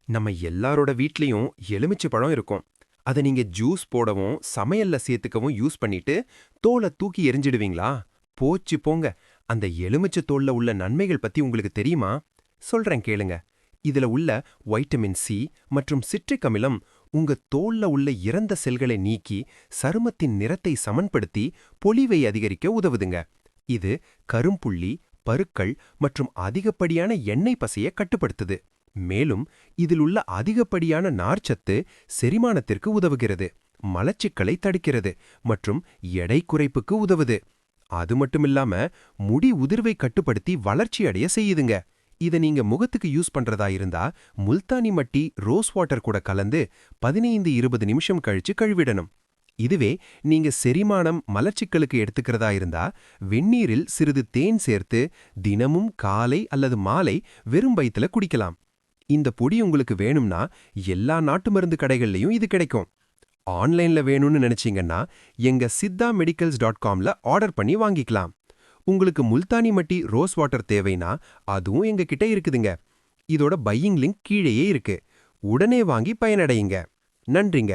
நம்ம எல்லாரோட வீட்லயும் எலுமிச்சை பழம் இருக்கும். அத நீங்க ஜூஸ் போடவும், சமையல்ல சேர்த்துக்கவும் யூஸ் பண்ணிட்டு, தோல தூக்கி எறிஞ்சிடுவீங்களா? போச்சு போங்க. அந்த எலுமிச்சை தோல்ல உள்ள நன்மைகள் பத்தி உங்களுக்கு தெரியுமா? சொல்றேன் கேளுங்க. இதுல உள்ள வைட்டமின் சி மற்றும் சிட்ரிக் அமிலம் உங்க தோல்ல உள்ள இறந்த செல்களை நீக்கி, சருமத்தின் நிறத்தை சமன்படுத்தி, பொலிவை அதிகரிக்க உதவுதுங்க. இது கரும்புள்ளி, பருக்கள் மற்றும் அதிகப்படியான எண்ணெய் பசைய கட்டுப்படுத்துது. மேலும் இதில் உள்ள அதிகப்படியான நார்ச்சத்து செரிமானத்திற்கு உதவுகிறது, மலச்சிக்கலை தடுக்கிறது மற்றும் எடை குறைப்புக்கு உதவுது. அது மட்டுமில்லாம முடி உதிர்வை கட்டுப்படுத்தி வளர்ச்சி அடைய செய்யுதுங்க. இத நீங்க முகத்துக்கு யூஸ் பண்றதா இருந்தா முல்தானி மட்டி ரோஸ் வாட்டர் கூட கலந்து 15-20 நிமிஷம் கழிச்சு கழுவிடணும். இதுவே நீங்க செரிமானம் மலச்சிக்கலுக்கு எடுத்துக்கிறதா இருந்தா வெந்நீரில் சிறிது தேன் சேர்த்து தினமும் காலை அல்லது மாலை வெறும் வயித்துல குடிக்கலாம். இந்த பொடி உங்களுக்கு வேணும்னா எல்லா நாட்டு மருந்து கடைகள்லயும் இது கிடைக்கும். ஆன்லைன்ல வேணும்னு நினைச்சீங்கன்னா எங்க siddhaMedicals.comல ஆர்டர் பண்ணி வாங்கிக்கலாம். உங்களுக்கு முல்தானி மட்டி ரோஸ் வாட்டர் தேவைனா அதுவும் எங்க கிட்ட இருக்குதுங்க. இதோட பையிங் லிங்க் கீழேயே இருக்கு. உடனே வாங்கி பயனடையுங்க. நன்றிங்க.